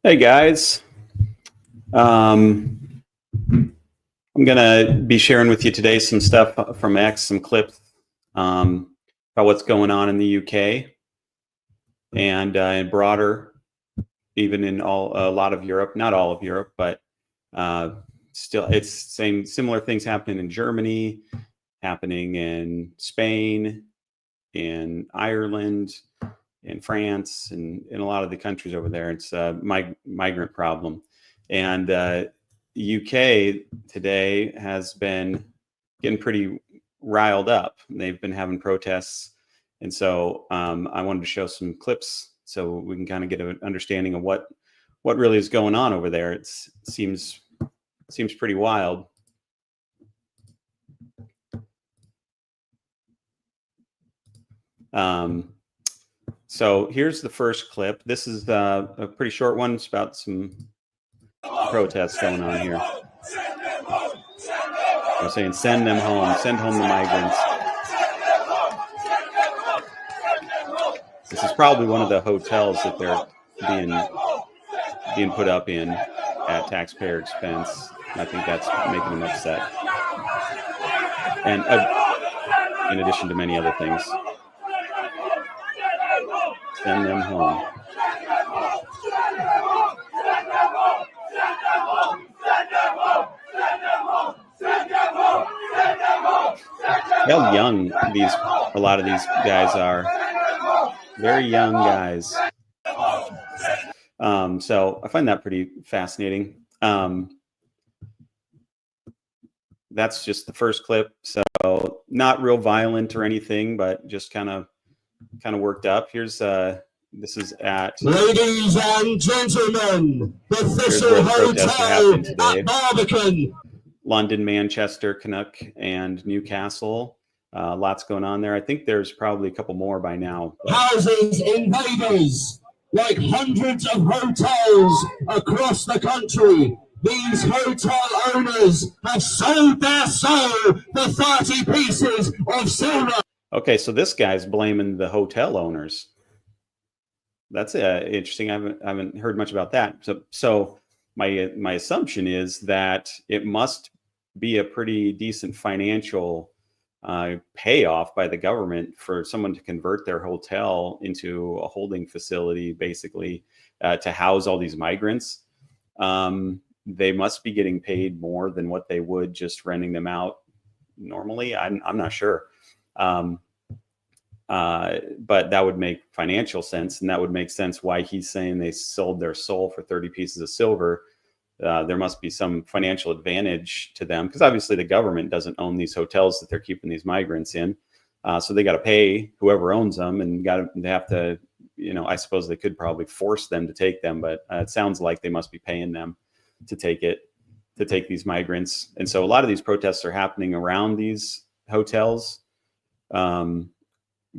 Hey guys, I'm gonna be sharing with you today some stuff from X, some clips about what's going on in the UK and broader, even in a lot of Europe, not all of Europe, but still it's similar things happening in Germany, happening in Spain, in Ireland, in France, and in a lot of the countries over there. It's a migrant problem. And UK today has been getting pretty riled up. They've been having protests. And so I wanted to show some clips so we can kind of get an understanding of what really is going on over there. It seems pretty wild. So here's the first clip. This is a pretty short one. It's about some protests going on here. They're saying, send them home, send home the migrants. This is probably one of the hotels that they're being put up in at taxpayer expense. I think that's making them upset. And in addition to many other things. Send them home. How young a lot of these guys are. Very young guys. So I find that pretty fascinating. That's just the first clip. So not real violent or anything, but just kind of worked up. Here's this is at ladies and gentlemen, the Fisher Hotel at Barbican. London, Manchester, Canuck, and Newcastle. Lots going on there. I think there's probably a couple more by now. Houses invaders, like hundreds of hotels across the country. These hotel owners have sold their soul for 30 pieces of silver. Okay, so this guy's blaming the hotel owners. That's interesting. I haven't heard much about that. So my assumption is that it must be a pretty decent financial payoff by the government for someone to convert their hotel into a holding facility, basically, to house all these migrants. They must be getting paid more than what they would just renting them out normally. I'm not sure. But that would make financial sense, and that would make sense why he's saying they sold their soul for 30 pieces of silver. There must be some financial advantage to them, because obviously the government doesn't own these hotels that they're keeping these migrants in. So they got to pay whoever owns them, and they have to, I suppose they could probably force them to take them, but it sounds like they must be paying them to take these migrants. And so a lot of these protests are happening around these hotels.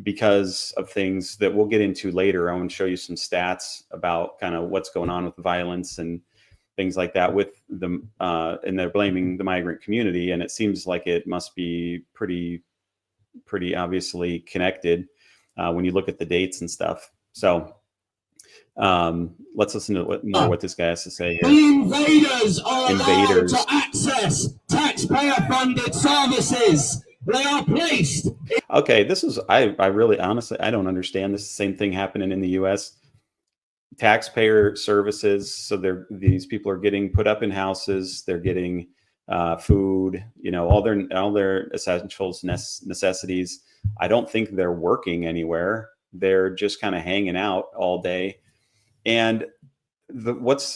Because of things that we'll get into later. I want to show you some stats about kind of what's going on with violence and things like that with them. And they're blaming the migrant community. And it seems like it must be pretty obviously connected when you look at the dates and stuff. So let's listen to what this guy has to say here. The invaders are allowed to access taxpayer-funded services. They are placed. Okay, this is, I really, honestly, I don't understand this. Same thing happening in the US. Taxpayer services. So these people are getting put up in houses. They're getting food, all their essentials, necessities. I don't think they're working anywhere. They're just kind of hanging out all day. And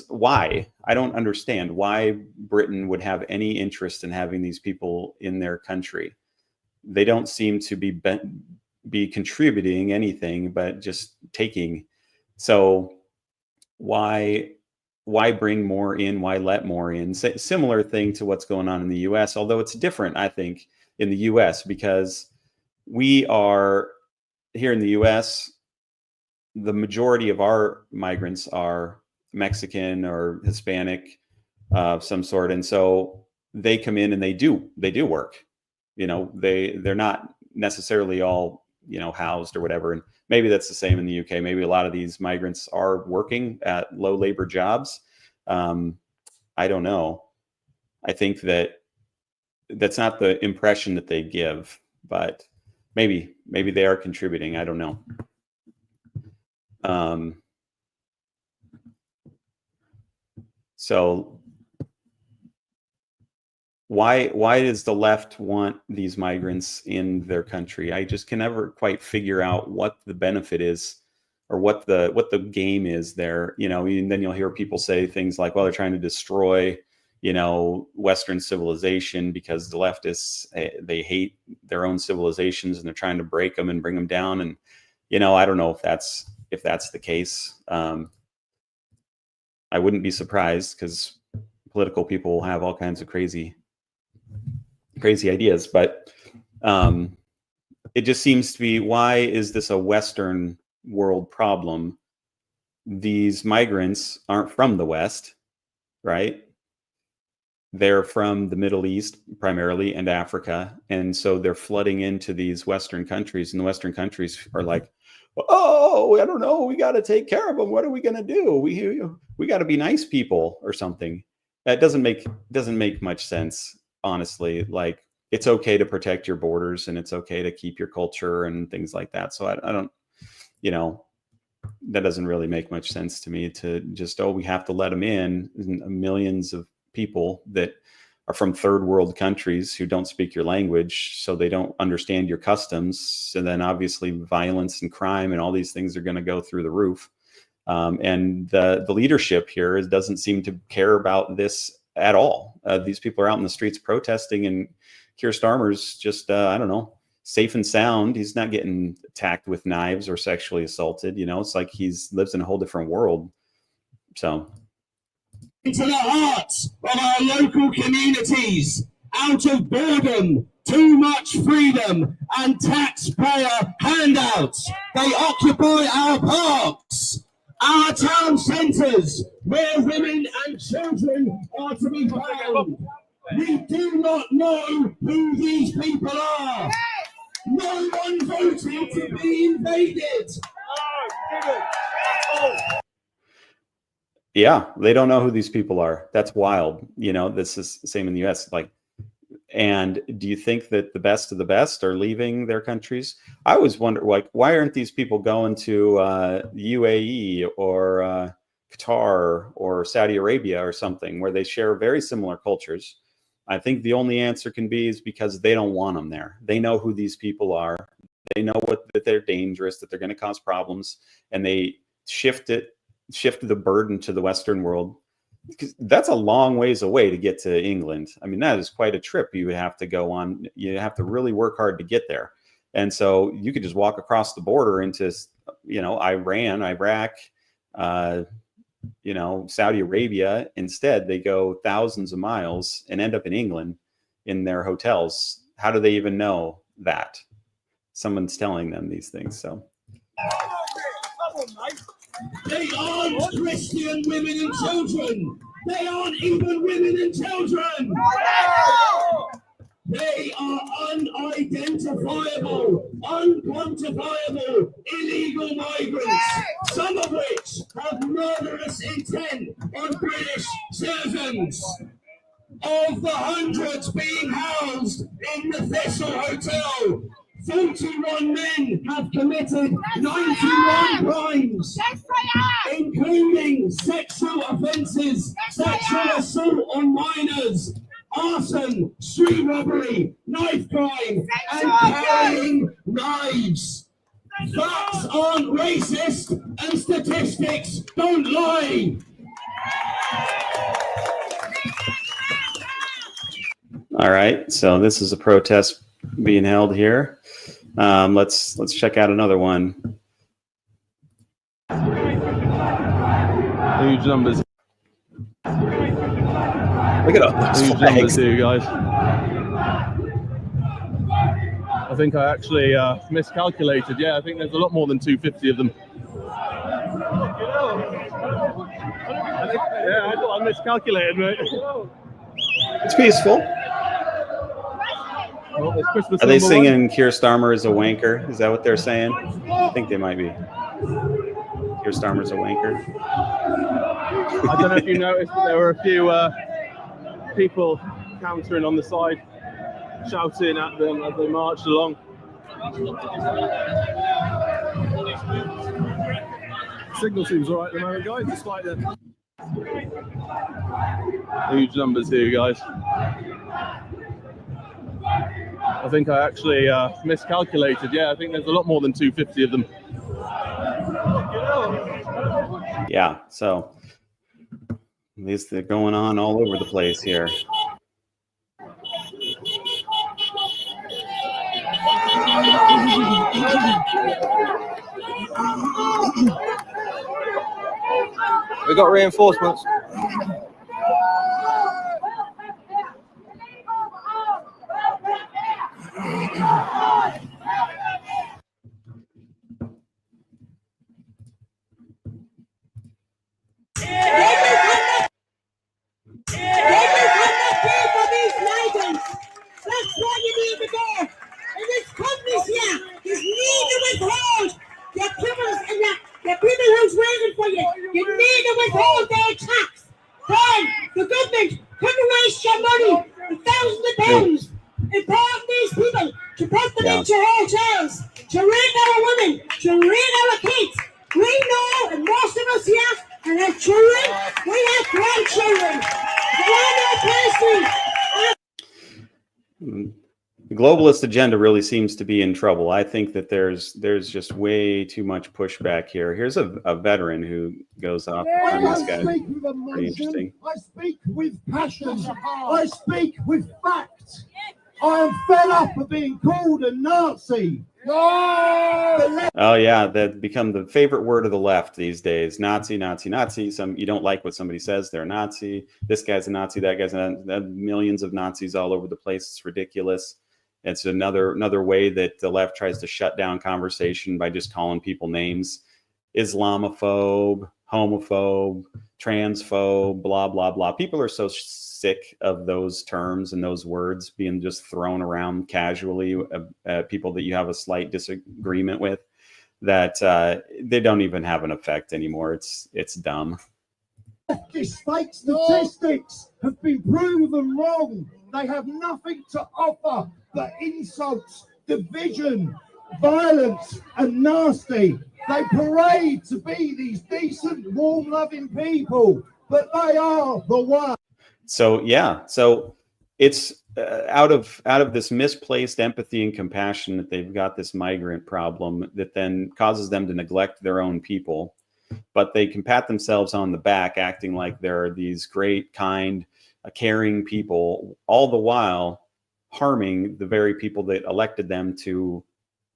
why? I don't understand why Britain would have any interest in having these people in their country. They don't seem to be contributing anything, but just taking. So why bring more in? Why let more in? Similar thing to what's going on in the US, although it's different, I think, in the US, because we are here in the US, the majority of our migrants are Mexican or Hispanic of some sort. And so they come in and they do work. They're not necessarily all housed or whatever. And maybe that's the same in the UK. Maybe a lot of these migrants are working at low labor jobs. I don't know. I think that's not the impression that they give, but maybe they are contributing. I don't know. So why does the left want these migrants in their country? I just can never quite figure out what the benefit is, or what the game is there. And then you'll hear people say things like, well, they're trying to destroy Western civilization, because the leftists, they hate their own civilizations and they're trying to break them and bring them down. And I don't know if that's the case. I wouldn't be surprised, because political people have all kinds of crazy ideas. But it just seems to be, why is this a Western world problem? These migrants aren't from the West, right? They're from the Middle East primarily, and Africa. And so they're flooding into these Western countries, and the Western countries are like, oh, I don't know, we got to take care of them. What are we going to do? We got to be nice people or something. That doesn't make much sense, honestly. Like, it's okay to protect your borders, and it's okay to keep your culture and things like that. So I don't, that doesn't really make much sense to me, to just, we have to let them in. Millions of people that are from third world countries who don't speak your language, so they don't understand your customs. So then obviously violence and crime and all these things are going to go through the roof. And the leadership here doesn't seem to care about this at all. These people are out in the streets protesting, and Keir Starmer's just, I don't know, safe and sound. He's not getting attacked with knives or sexually assaulted. It's like lives in a whole different world. So, into the hearts of our local communities, out of boredom, too much freedom, and taxpayer handouts. They occupy our parks, our town centres, where women and children are to be found. We do not know who these people are. No one voted to be invaded. Yeah, they don't know who these people are. That's wild. This is the same in the US. And do you think that the best of the best are leaving their countries? I always wonder, why aren't these people going to UAE or Qatar or Saudi Arabia or something, where they share very similar cultures? I think the only answer can be is because they don't want them there. They know who these people are. They know that they're dangerous, that they're going to cause problems, and they shift the burden to the Western world. Because that's a long ways away to get to England. I mean, that is quite a trip you would have to go on. You have to really work hard to get there. And so you could just walk across the border into, Iran, Iraq, Saudi Arabia. Instead, they go thousands of miles and end up in England in their hotels. How do they even know that? Someone's telling them these things. So. They aren't Christian women and children. They aren't even women and children. They are unidentifiable, unquantifiable, illegal migrants, some of which have murderous intent on British citizens. Of the hundreds being housed in the Thistle Hotel, 41 men have committed 91 crimes, including sexual offences, sexual assault on minors, arson, street robbery, knife crime, and carrying knives. Facts aren't racist, and statistics don't lie. All right, so this is a protest being held here. Let's check out another one. Huge numbers. Look at all those Huge flags. numbers here, guys. I think I actually miscalculated. Yeah, I think there's a lot more than 250 of them. Yeah, I thought I miscalculated, mate. It's peaceful. Well, it's Christmas Are they number one. singing Keir Starmer is a wanker? Is that what they're saying? I think they might be. Keir Starmer's a wanker. I don't know if you noticed, but there were a few people countering on the side, shouting at them as they marched along. Signal seems all right at the moment, guys, despite the huge numbers here, guys. I think I actually miscalculated. Yeah, I think there's a lot more than 250 of them. Yeah, so at least they're going on all over the place here. We got reinforcements. That's what you need to do. And this company's here. You need to withhold your criminals and your people who's waiting for you. You need to withhold their tax. Then the government couldn't waste your money, thousands of pounds, empowering these people to put them into hotels, to rape our women, to rape our kids. We know, and most of us here, and have children, we have grandchildren. There are no places. The globalist agenda really seems to be in trouble. I think that there's just way too much pushback here. Here's a veteran who goes off on this guy. Pretty interesting. I speak with passion. I speak with fact. I am fed up of being called a Nazi. Oh yeah, that become the favorite word of the left these days. Nazi, Nazi, Nazi. You don't like what somebody says, they're a Nazi. This guy's a Nazi, that guy's a Nazi. Millions of Nazis all over the place. It's ridiculous. It's another way that the left tries to shut down conversation by just calling people names. Islamophobe, homophobe, transphobe, blah, blah, blah. People are so sick of those terms and those words being just thrown around casually at people that you have a slight disagreement with that they don't even have an effect anymore. It's dumb. These fake statistics have been proven wrong. They have nothing to offer but insults, division, violence, and nasty. They parade to be these decent, warm, loving people, but they are the one. So yeah, so it's out of this misplaced empathy and compassion that they've got this migrant problem that then causes them to neglect their own people, but they can pat themselves on the back, acting like they're these great, kind, caring people, all the while harming the very people that elected them to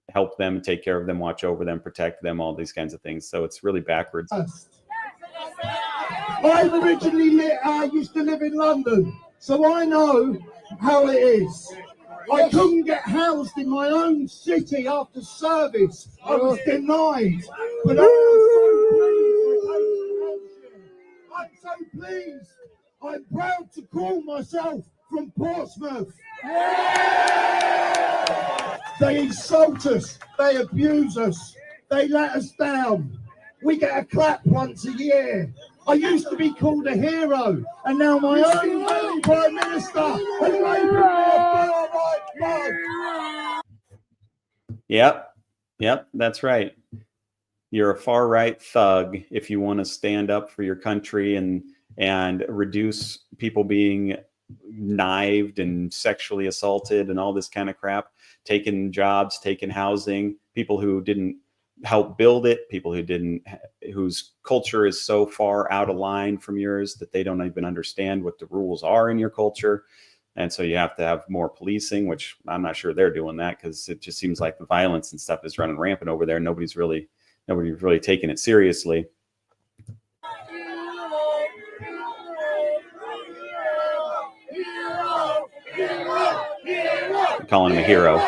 help them, take care of them, watch over them, protect them, all these kinds of things. So it's really backwards. I originally used to live in London, so I know how it is. I couldn't get housed in my own city after service. I was denied. But I'm so pleased. I'm proud to call myself from Portsmouth. They insult us. They abuse us. They let us down. We get a clap once a year. I used to be called a hero, and now my own Prime Minister has made me a far-right thug. Yep, that's right. You're a far-right thug if you want to stand up for your country and reduce people being knifed and sexually assaulted and all this kind of crap, taking jobs, taking housing, people who didn't help build it, people whose culture is so far out of line from yours that they don't even understand what the rules are in your culture. And so you have to have more policing, which I'm not sure they're doing that, because it just seems like the violence and stuff is running rampant over there. Nobody's really taking it seriously. I'm calling him a hero.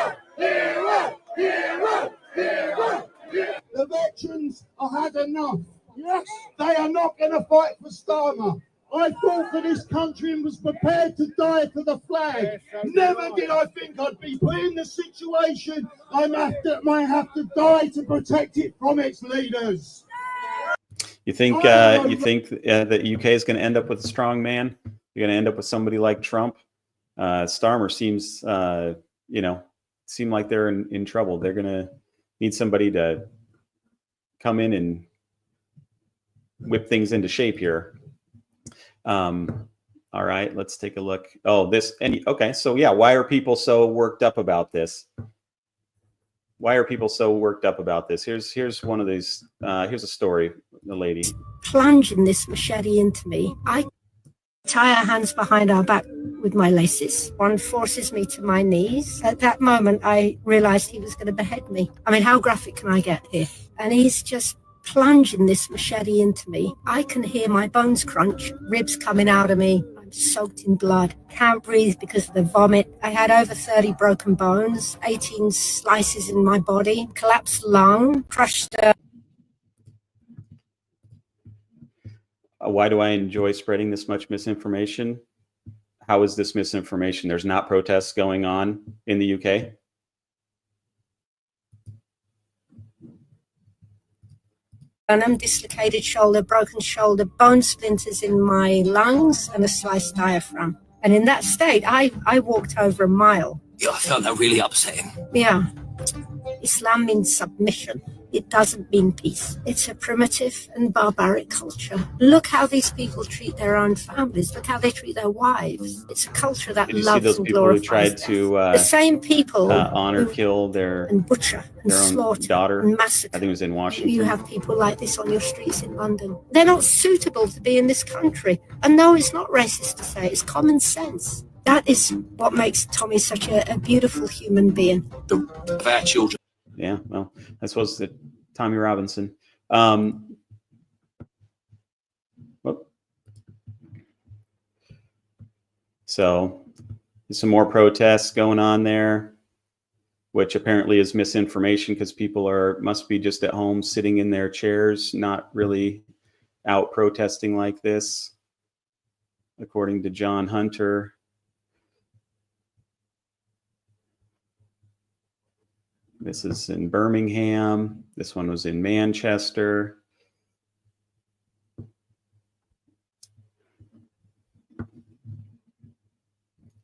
The veterans have had enough. Yes. They are not going to fight for Starmer. I fought for this country and was prepared to die for the flag. Never did I think I'd be put in the situation I might have to die to protect it from its leaders. You think that UK is going to end up with a strong man? You're going to end up with somebody like Trump? Starmer seems, seem like they're in trouble. They're going to need somebody to come in and whip things into shape here. All right, let's take a look. Oh, okay. So yeah, why are people so worked up about this? Why are people so worked up about this? Here's one of these. Here's a story. The lady plunging this machete into me. I tie our hands behind our back with my laces. One forces me to my knees. At that moment, I realized he was going to behead me. I mean, how graphic can I get here? And he's just plunging this machete into me. I can hear my bones crunch, ribs coming out of me. I'm soaked in blood. Can't breathe because of the vomit. I had over 30 broken bones, 18 slices in my body, collapsed lung, crushed why do I enjoy spreading this much misinformation? How is this misinformation? There's not protests going on in the UK. Dislocated shoulder, broken shoulder, bone splinters in my lungs, and a sliced diaphragm. And in that state, I walked over a mile. Yeah, I felt that really upsetting. Yeah. Islam means submission. It doesn't mean peace. It's a primitive and barbaric culture. Look how these people treat their own families. Look how they treat their wives. It's a culture that Did you loves see those and people who glorifies tried death. to the same people honor, kill their and butcher and their own slaughter daughter? and massacre. I think it was in Washington. You have people like this on your streets in London. They're not suitable to be in this country. And no, it's not racist to say. It's common sense. That is what makes Tommy such a beautiful human being. Of our children. Yeah, well, I suppose that Tommy Robinson. So there's some more protests going on there, which apparently is misinformation because people must be just at home sitting in their chairs, not really out protesting like this, according to John Hunter. This is in Birmingham. This one was in Manchester.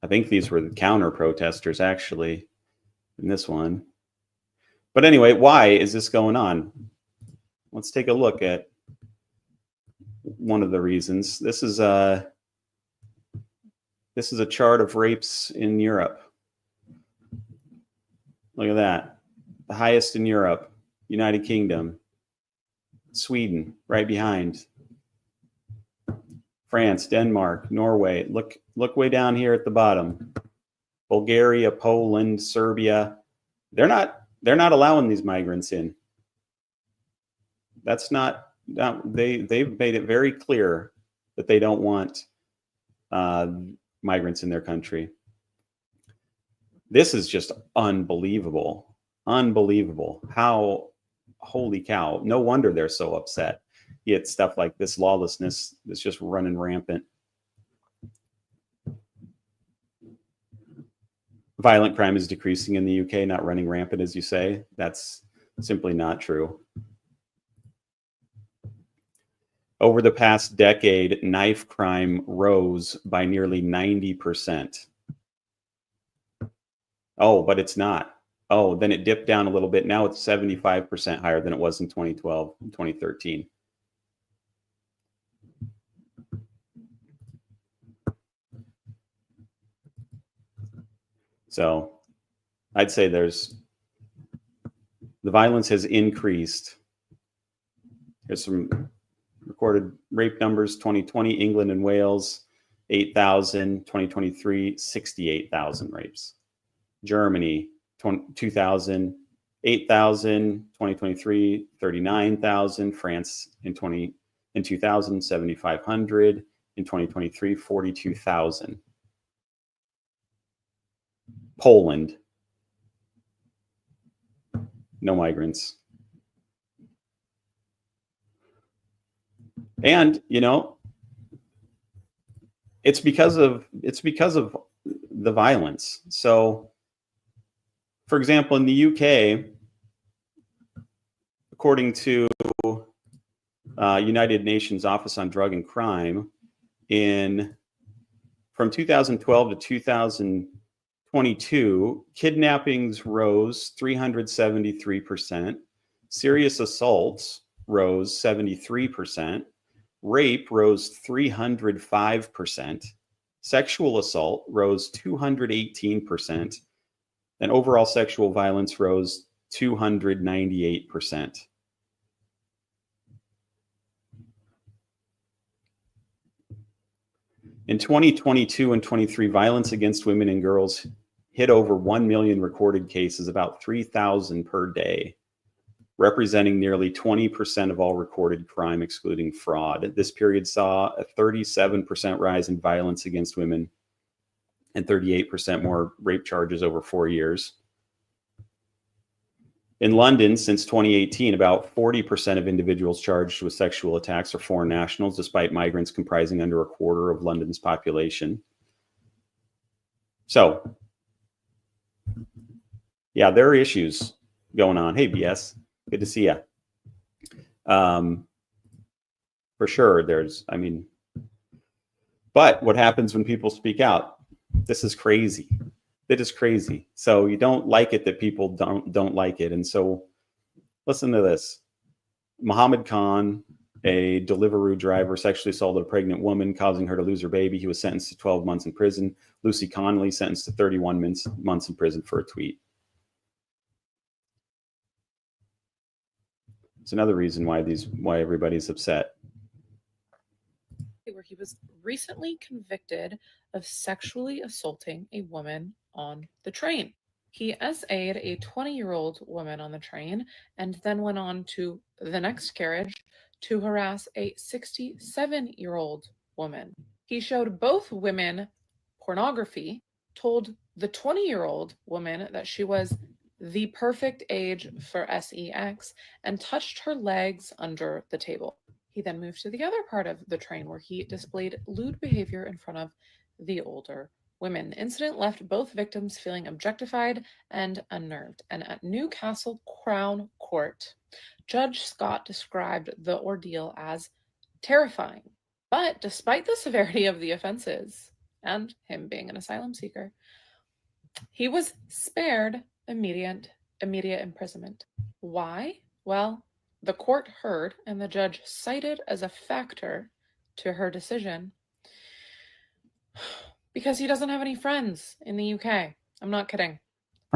I think these were the counter protesters actually in this one. But anyway, why is this going on? Let's take a look at one of the reasons. This is a chart of rapes in Europe. Look at that. The highest in Europe, United Kingdom, Sweden, right behind. France, Denmark, Norway. Look way down here at the bottom. Bulgaria, Poland, Serbia. They're not allowing these migrants in. They've made it very clear that they don't want migrants in their country. This is just unbelievable. Unbelievable. How, holy cow. No wonder they're so upset. Yet stuff like this lawlessness that's just running rampant. Violent crime is decreasing in the UK, not running rampant, as you say. That's simply not true. Over the past decade, knife crime rose by nearly 90%. Oh, but it's not. Oh, then it dipped down a little bit. Now it's 75% higher than it was in 2012 and 2013. So I'd say the violence has increased. Here's some recorded rape numbers. 2020, England and Wales, 8,000. 2023, 68,000 rapes. Germany, 2000, 8,000. 2023, 39,000. France in 2000, 7,500. In 2023, 42,000. Poland, no migrants. And, it's because of the violence. So, for example, in the UK, according to United Nations Office on Drug and Crime, from 2012 to 2022, kidnappings rose 373%, serious assaults rose 73%, rape rose 305%, sexual assault rose 218%, and overall sexual violence rose 298%. In 2022 and 23, violence against women and girls hit over 1 million recorded cases, about 3,000 per day, representing nearly 20% of all recorded crime, excluding fraud. This period saw a 37% rise in violence against women and 38% more rape charges over 4 years. In London, since 2018, about 40% of individuals charged with sexual attacks are foreign nationals, despite migrants comprising under a quarter of London's population. So, yeah, there are issues going on. Hey, BS, good to see you. For sure, but what happens when people speak out? This is crazy. It is crazy. So you don't like it that people don't like it. And so listen to this. Mohammed Khan, a Deliveroo driver, sexually assaulted a pregnant woman, causing her to lose her baby. He was sentenced to 12 months in prison. Lucy Connolly sentenced to 31 months in prison for a tweet. It's another reason why everybody's upset. Where he was recently convicted of sexually assaulting a woman on the train. He SA'd a 20-year-old woman on the train and then went on to the next carriage to harass a 67-year-old woman. He showed both women pornography, told the 20-year-old woman that she was the perfect age for sex, and touched her legs under the table. He then moved to the other part of the train where he displayed lewd behavior in front of the older women. The incident left both victims feeling objectified and unnerved. And at Newcastle Crown Court, Judge Scott described the ordeal as terrifying. But despite the severity of the offenses and him being an asylum seeker, he was spared immediate imprisonment. Why? Well, the court heard, and the judge cited as a factor to her decision, because he doesn't have any friends in the UK. I'm not kidding.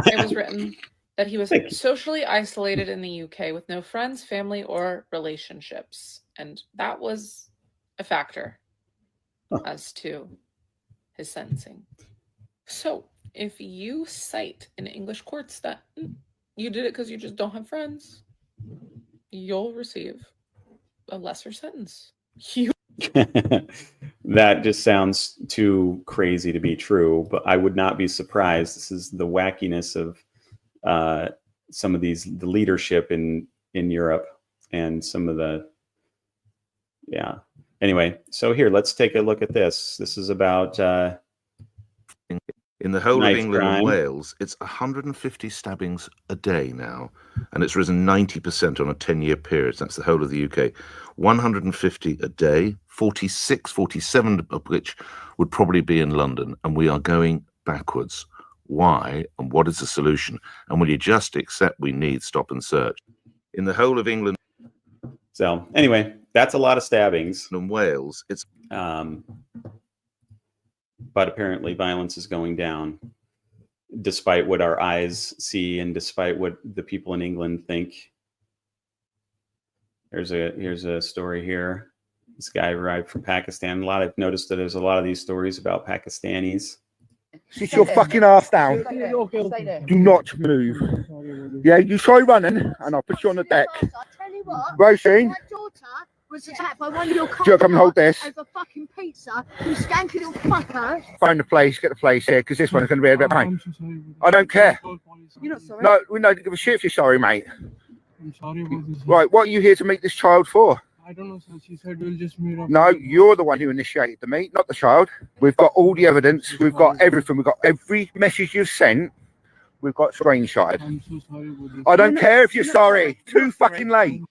It was written that he was socially isolated in the UK with no friends, family, or relationships. And that was a factor as to his sentencing. So if you cite in English courts that you did it because you just don't have friends, you'll receive a lesser sentence. That just sounds too crazy to be true, but I would not be surprised. This is the wackiness of some of the leadership in Europe and some of the, yeah. Anyway, so here, let's take a look at this. This is about in the whole of England and Wales, it's 150 stabbings a day now, and it's risen 90% on a 10-year period. That's the whole of the UK. 150 a day, 47 of which would probably be in London, and we are going backwards. Why, and what is the solution? And will you just accept we need stop and search? In the whole of England. So anyway, that's a lot of stabbings. In Wales, it's... but apparently violence is going down, despite what our eyes see and despite what the people in England think. Here's a story here. This guy arrived from Pakistan. I've noticed that there's a lot of these stories about Pakistanis. Sit your fucking ass down. Do not move. Yeah, you try running, and I'll put you on the deck. Roisin, was attacked by one of your do you come and hold this? Over fucking pizza, you skanky little fucker. Phone the police, get the police here, because this one's going to be a bit of pain. I don't care. You're not sorry? No, we don't give a shit if you're sorry, mate. I'm sorry about this. Right, what are you here to meet this child for? I don't know, sir. She said we'll just meet up. No, you're the one who initiated the meet, not the child. We've got all the evidence. We've got everything. We've got every message you've sent. We've got screenshotted. I'm so sorry about this. I don't care if you're sorry. Too fucking late.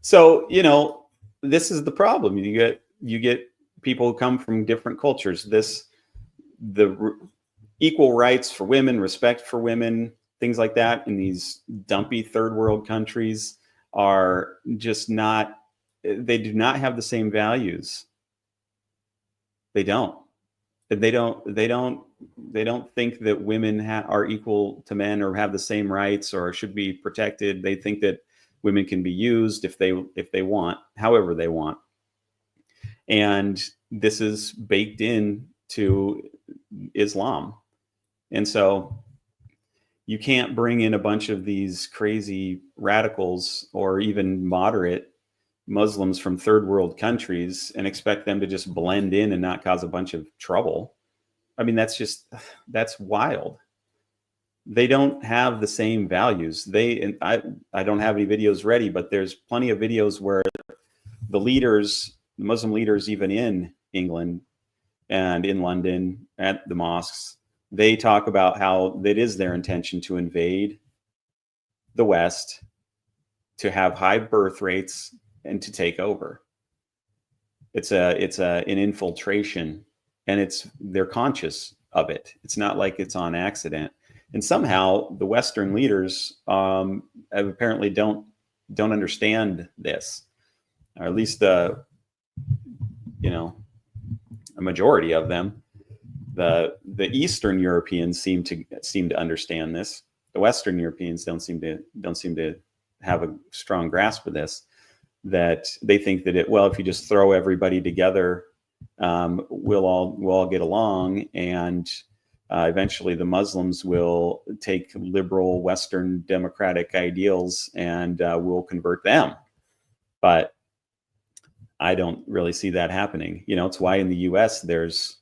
So, you know, this is the problem. You get people who come from different cultures. Equal rights for women, respect for women, things like that in these dumpy third world countries are just not, they do not have the same values. They don't think that women are equal to men or have the same rights or should be protected. They think that women can be used if they want, however they want. And this is baked in to Islam. And so you can't bring in a bunch of these crazy radicals or even moderate Muslims from third world countries and expect them to just blend in and not cause a bunch of trouble. I mean, that's wild. They don't have the same values. I don't have any videos ready, but there's plenty of videos where the Muslim leaders, even in England and in London at the mosques, they talk about how it is their intention to invade the West, to have high birth rates, and to take over. It's an infiltration, and they're conscious of it. It's not like it's on accident. And somehow the Western leaders apparently don't understand this, or at least a majority of them. The Eastern Europeans seem to understand this. The Western Europeans don't seem to have a strong grasp of this. That they think that if you just throw everybody together, we'll all get along, and eventually the Muslims will take liberal Western democratic ideals and we'll convert them. But I don't really see that happening. You know, it's why in the U.S. there's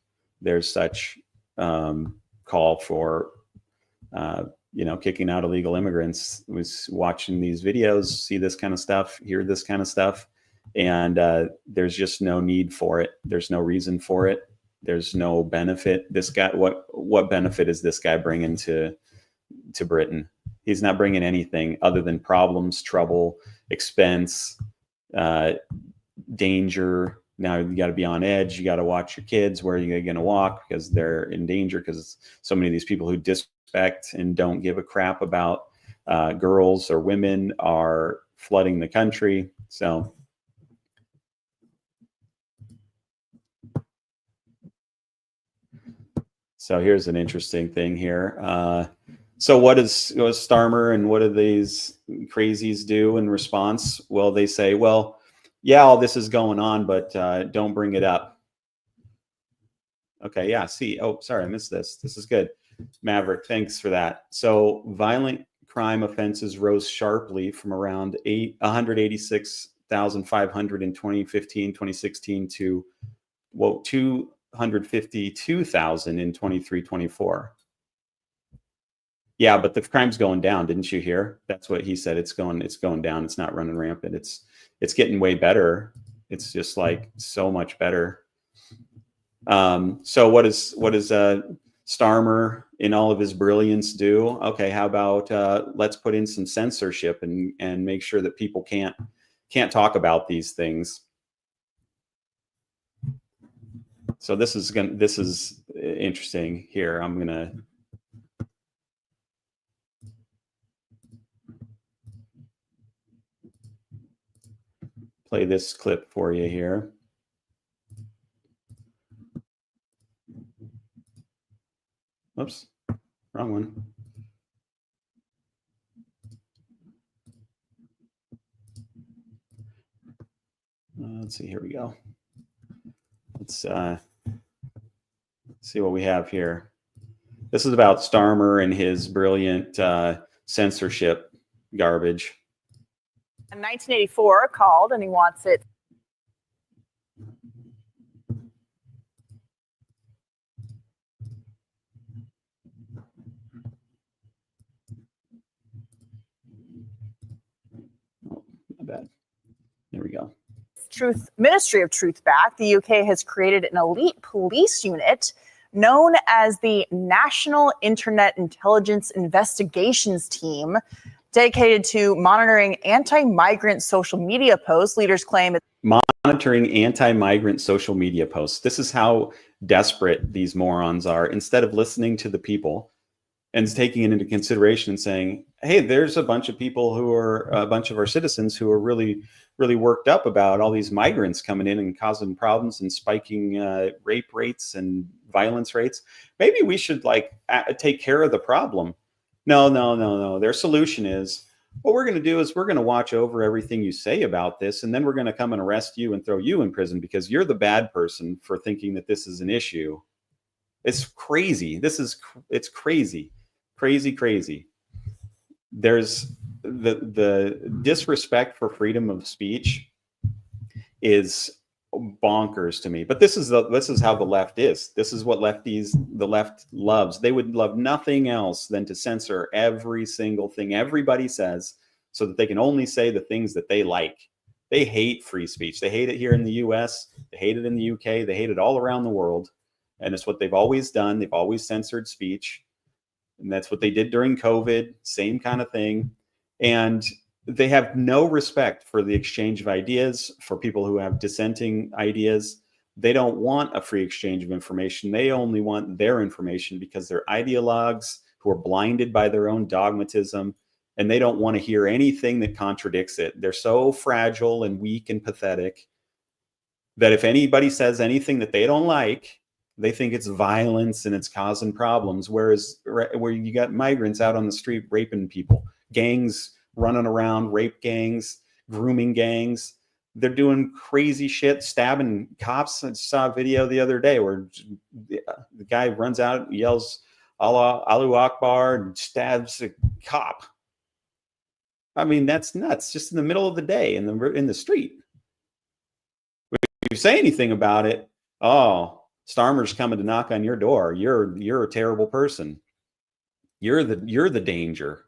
such call for kicking out illegal immigrants. I was watching these videos, see this kind of stuff, hear this kind of stuff, and there's just no need for it. There's no reason for it. There's no benefit. This guy, what benefit is this guy bringing to Britain? He's not bringing anything other than problems, trouble, expense, danger. Now you got to be on edge. You got to watch your kids. Where are you going to walk? Because they're in danger, because so many of these people who disrespect and don't give a crap about girls or women are flooding the country. So here's an interesting thing here. So what does Starmer and what do these crazies do in response? Well, they say, well, yeah, all this is going on, but don't bring it up. Okay, yeah, see. Oh, sorry, I missed this. This is good. Maverick, thanks for that. So violent crime offenses rose sharply from around 186,500 in 2015, 2016 to 252,000 in 23-24. Yeah, but the crime's going down. Didn't you hear? That's what he said. It's going down. It's not running rampant. It's getting way better. It's just like so much better. So what does Starmer in all of his brilliance do? Okay, how about let's put in some censorship and make sure that people can't talk about these things. So this is interesting here. I'm gonna play this clip for you here. Oops, wrong one. Let's see, here we go. Let's see what we have here. This is about Starmer and his brilliant censorship garbage. In 1984 called, and he wants it. Oh, my bad. There go. Ministry of Truth Back, the UK has created an elite police unit known as the National Internet Intelligence Investigations Team, dedicated to monitoring anti-migrant social media posts. Leaders claim monitoring anti-migrant social media posts. This is how desperate these morons are. Instead of listening to the people and taking it into consideration and saying, hey, there's a bunch of people who are a bunch of our citizens who are really worked up about all these migrants coming in and causing problems and spiking rape rates and violence rates. Maybe we should take care of the problem. No. Their solution is, what we're going to do is we're going to watch over everything you say about this, and then we're going to come and arrest you and throw you in prison because you're the bad person for thinking that this is an issue. It's crazy. It's crazy. There's the disrespect for freedom of speech is bonkers to me. But this is how the left is. This is what the left loves. They would love nothing else than to censor every single thing everybody says so that they can only say the things that they like. They hate free speech. They hate it here in the US. They hate it in the UK. They hate it all around the world. And it's what they've always done. They've always censored speech. And that's what they did during COVID. Same kind of thing. And they have no respect for the exchange of ideas, for people who have dissenting ideas. They don't want a free exchange of information. They only want their information because they're ideologues who are blinded by their own dogmatism, and they don't want to hear anything that contradicts it. They're so fragile and weak and pathetic that if anybody says anything that they don't like, they think it's violence and it's causing problems. Whereas where you got migrants out on the street raping people, gangs running around, rape gangs, grooming gangs. They're doing crazy shit, stabbing cops. I saw a video the other day where the guy runs out, yells Allah, Allahu Akbar, and stabs a cop. I mean, that's nuts. Just in the middle of the day in the street. If you say anything about it, oh, Starmer's coming to knock on your door. You're a terrible person. You're the danger.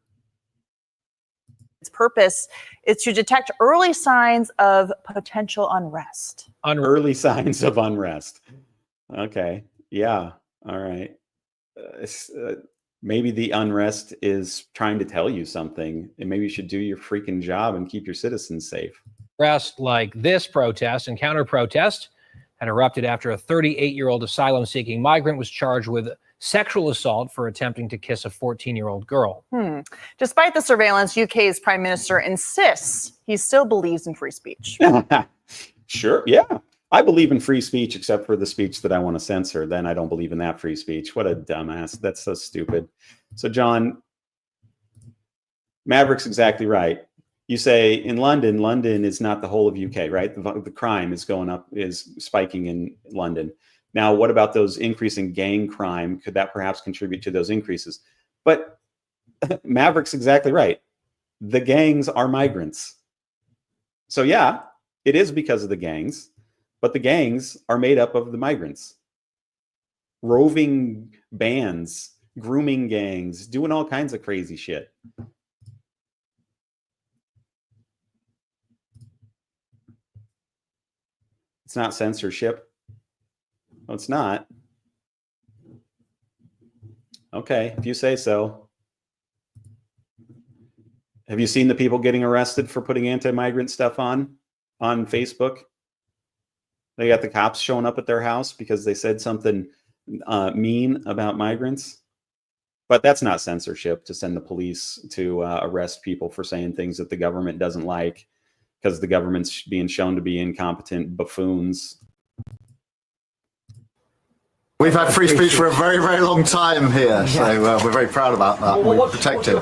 its purpose is to detect early signs of potential unrest. Early signs of unrest. Okay. Yeah. All right. Maybe the unrest is trying to tell you something, and maybe you should do your freaking job and keep your citizens safe. Unrest like this protest and counter-protest had erupted after a 38-year-old asylum-seeking migrant was charged with sexual assault for attempting to kiss a 14-year-old girl. Despite the surveillance, UK's prime minister insists he still believes in free speech. Sure, yeah. I believe in free speech, except for the speech that I want to censor. Then I don't believe in that free speech. What a dumbass. That's so stupid. So, John, Maverick's exactly right. You say in London is not the whole of UK, right? The crime is going up, is spiking in London. Now, what about those increasing gang crime? Could that perhaps contribute to those increases? But Maverick's exactly right. The gangs are migrants. So yeah, it is because of the gangs, but the gangs are made up of the migrants. Roving bands, grooming gangs, doing all kinds of crazy shit. It's not censorship. No, it's not. Okay, if you say so. Have you seen the people getting arrested for putting anti-migrant stuff on Facebook? They got the cops showing up at their house because they said something mean about migrants. But that's not censorship, to send the police to arrest people for saying things that the government doesn't like because the government's being shown to be incompetent buffoons. We've had free speech for a very, very long time here, so we're very proud about that. We protect it.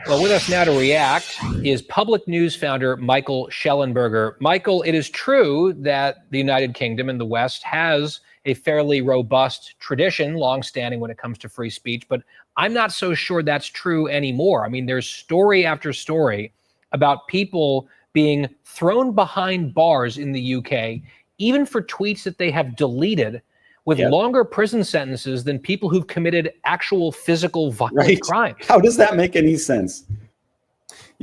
Well, with us now to react is Public News founder Michael Schellenberger. Michael, it is true that the United Kingdom and the West has a fairly robust tradition, longstanding when it comes to free speech, but I'm not so sure that's true anymore. I mean, there's story after story about people being thrown behind bars in the UK, even for tweets that they have deleted, with longer prison sentences than people who've committed actual physical violent crime. How does that make any sense?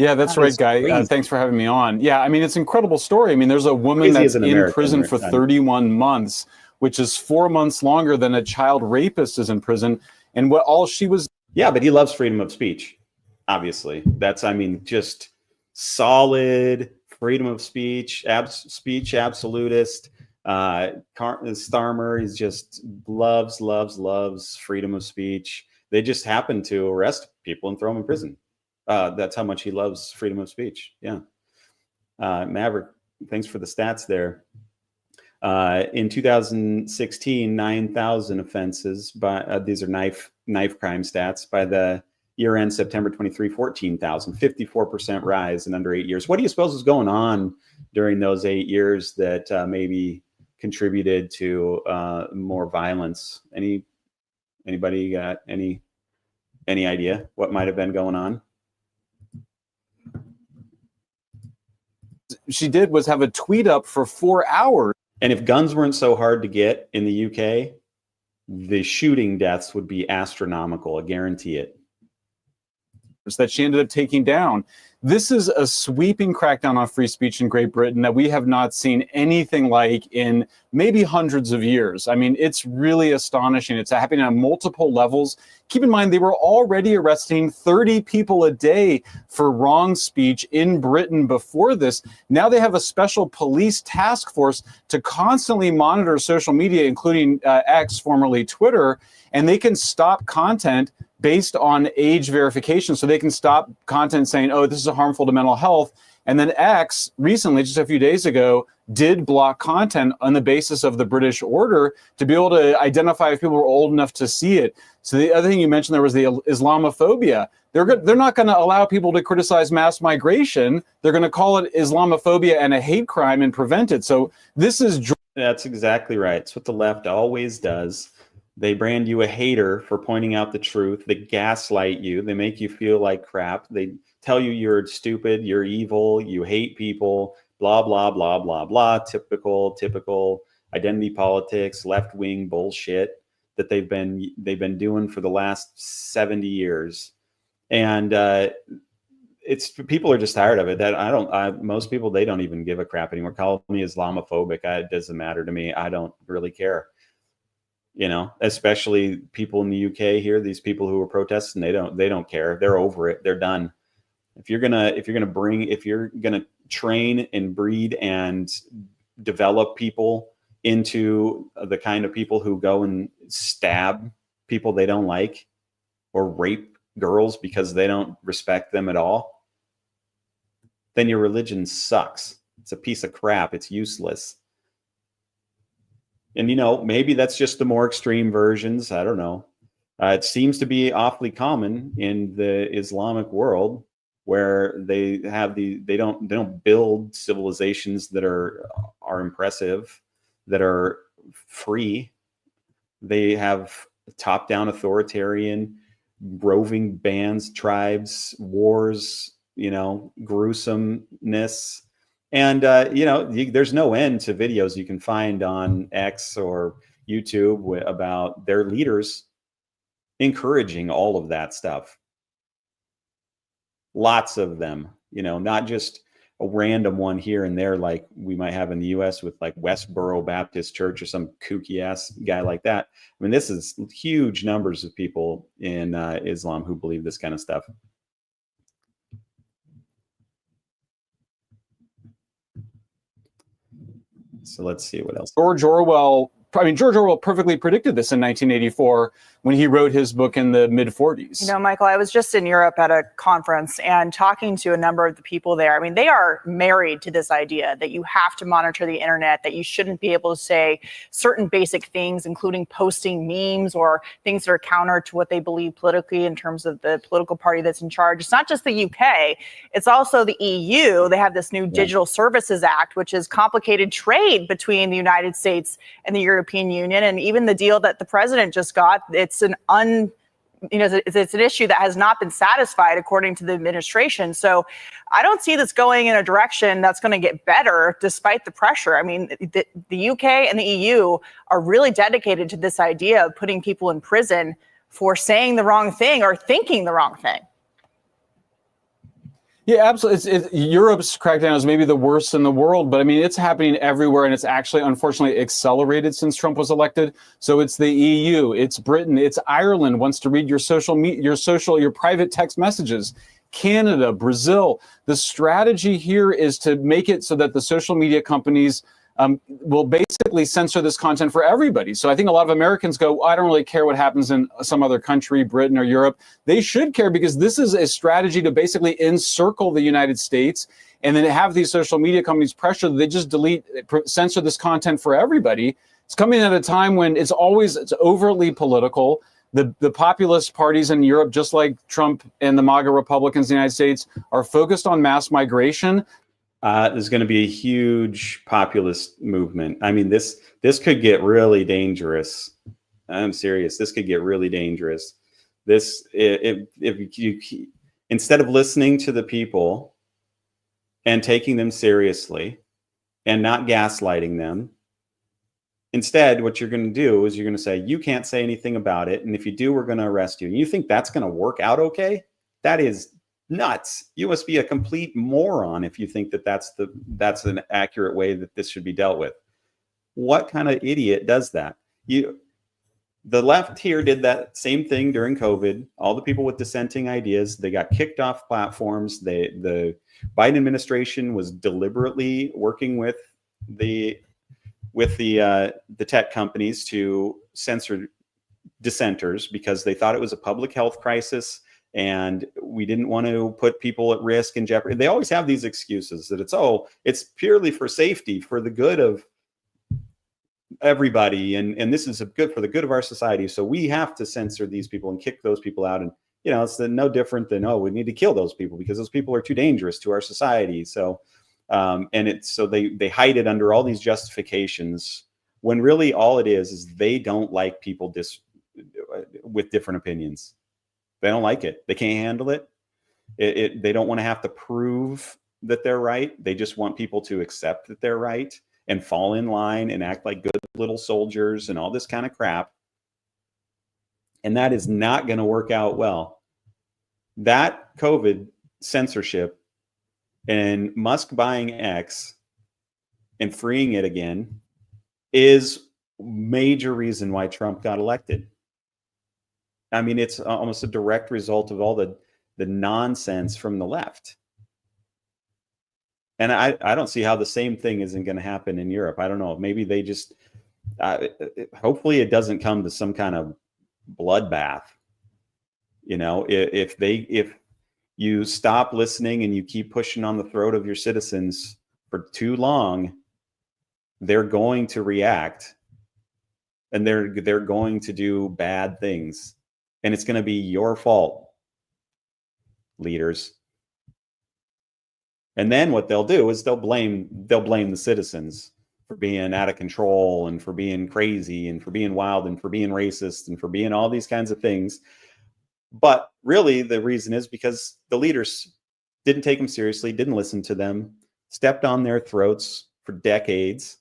Yeah, that's right, Guy. Thanks for having me on. Yeah, I mean, it's an incredible story. I mean, there's a woman that's in prison for 31 months, which is 4 months longer than a child rapist is in prison. And what all she was... Yeah, but he loves freedom of speech, obviously. That's, I mean, just solid freedom of speech, speech absolutist. Starmer, he's just loves freedom of speech. They just happen to arrest people and throw them in prison. That's how much he loves freedom of speech. Yeah. Maverick, thanks for the stats there. In 2016, 9,000 offenses, these are knife crime stats. By the year end September 23, 14,000, 54% rise in under 8 years. What do you suppose was going on during those 8 years that maybe contributed to more violence? Anybody got any idea what might have been going on? She did was have a tweet up for 4 hours. And if guns weren't so hard to get in the UK, the shooting deaths would be astronomical. I guarantee it. That she ended up taking down. This is a sweeping crackdown on free speech in Great Britain that we have not seen anything like in maybe hundreds of years. I mean, it's really astonishing. It's happening on multiple levels. Keep in mind, they were already arresting 30 people a day for wrong speech in Britain before this. Now they have a special police task force to constantly monitor social media, including X, formerly Twitter, and they can stop content based on age verification. So they can stop content saying, oh, this is harmful to mental health. And then X recently, just a few days ago, did block content on the basis of the British order to be able to identify if people were old enough to see it. So the other thing you mentioned there was the Islamophobia. They're not going to allow people to criticize mass migration. They're going to call it Islamophobia and a hate crime and prevent it. So this is... That's exactly right. It's what the left always does. They brand you a hater for pointing out the truth. They gaslight you. They make you feel like crap. They tell you you're stupid, you're evil, you hate people, blah, blah, blah, blah, blah. Typical identity politics, left-wing bullshit that they've been doing for the last 70 years. And people are just tired of it. That most people, they don't even give a crap anymore. Call me Islamophobic. It doesn't matter to me. I don't really care. You know, especially people in the UK here, these people who are protesting, they don't care. They're over it. They're done. If you're gonna train and breed and develop people into the kind of people who go and stab people they don't like or rape girls because they don't respect them at all, then your religion sucks. It's a piece of crap. It's useless. And, you know, maybe that's just the more extreme versions. I don't know. It seems to be awfully common in the Islamic world where they don't build civilizations that are impressive, that are free. They have top-down authoritarian, roving bands, tribes, wars, you know, gruesomeness. And, you know, there's no end to videos you can find on X or YouTube about their leaders encouraging all of that stuff. Lots of them, you know, not just a random one here and there like we might have in the US with like Westboro Baptist Church or some kooky ass guy like that. I mean, this is huge numbers of people in Islam who believe this kind of stuff. So let's see what else. George Orwell perfectly predicted this in 1984 when he wrote his book in the mid-40s. You know, Michael, I was just in Europe at a conference and talking to a number of the people there. I mean, they are married to this idea that you have to monitor the internet, that you shouldn't be able to say certain basic things, including posting memes or things that are counter to what they believe politically in terms of the political party that's in charge. It's not just the UK, it's also the EU. They have this new Digital Services Act, which is complicated trade between the United States and the European Union. And even the deal that the president just got, it's an it's an issue that has not been satisfied according to the administration. So I don't see this going in a direction that's going to get better despite the pressure. I mean, the UK and the EU are really dedicated to this idea of putting people in prison for saying the wrong thing or thinking the wrong thing. Yeah, absolutely. Europe's crackdown is maybe the worst in the world, but I mean, it's happening everywhere, and it's actually, unfortunately, accelerated since Trump was elected. So it's the EU, it's Britain, it's Ireland wants to read your your private text messages. Canada, Brazil. The strategy here is to make it so that the social media companies will basically censor this content for everybody. So I think a lot of Americans go, I don't really care what happens in some other country, Britain or Europe. They should care, because this is a strategy to basically encircle the United States and then have these social media companies pressure that they just censor this content for everybody. It's coming at a time when it's overtly political. The populist parties in Europe, just like Trump and the MAGA Republicans in the United States, are focused on mass migration. There's going to be a huge populist movement. I mean, this could get really dangerous. I'm serious. This could get really dangerous. If you instead of listening to the people and taking them seriously and not gaslighting them, instead, what you're going to do is you're going to say, you can't say anything about it, and if you do, we're going to arrest you. And you think that's going to work out okay? That is nuts. You must be a complete moron if you think that that's an accurate way that this should be dealt with. What kind of idiot does that? The left here did that same thing during COVID. All the people with dissenting ideas, they got kicked off platforms. The Biden administration was deliberately working with the tech companies to censor dissenters because they thought it was a public health crisis. And we didn't want to put people at risk and jeopardy. They always have these excuses that it's purely for safety, for the good of everybody. And this is good for the good of our society. So we have to censor these people and kick those people out. And, it's no different than, we need to kill those people because those people are too dangerous to our society. So, they hide it under all these justifications when really all it is they don't like people with different opinions. They don't like it. They can't handle it. They don't want to have to prove that they're right. They just want people to accept that they're right and fall in line and act like good little soldiers and all this kind of crap. And that is not going to work out well. That COVID censorship and Musk buying X and freeing it again is major reason why Trump got elected. I mean, it's almost a direct result of all the nonsense from the left. And I don't see how the same thing isn't going to happen in Europe. I don't know. Maybe they just, hopefully it doesn't come to some kind of bloodbath. If you stop listening and you keep pushing on the throat of your citizens for too long, they're going to react and they're going to do bad things. And it's going to be your fault, leaders. And then what they'll do is they'll blame the citizens for being out of control and for being crazy and for being wild and for being racist and for being all these kinds of things. But really the reason is because the leaders didn't take them seriously, didn't listen to them, stepped on their throats for decades.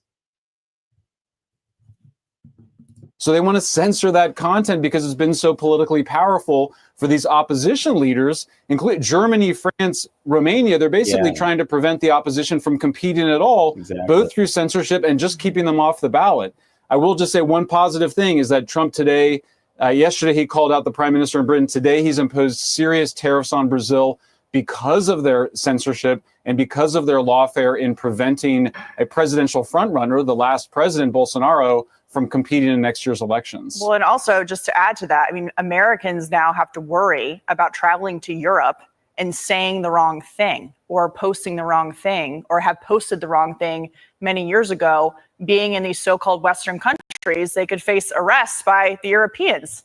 So they want to censor that content because it's been so politically powerful for these opposition leaders, including Germany, France, Romania. They're basically trying to prevent the opposition from competing at all, both through censorship and just keeping them off the ballot. I will just say one positive thing is that Trump today, yesterday he called out the prime minister in Britain. Today he's imposed serious tariffs on Brazil because of their censorship and because of their lawfare in preventing a presidential frontrunner, the last president, Bolsonaro, from competing in next year's elections. Well, and also just to add to that, I mean, Americans now have to worry about traveling to Europe and saying the wrong thing or posting the wrong thing or have posted the wrong thing many years ago. Being in these so-called Western countries, they could face arrests by the Europeans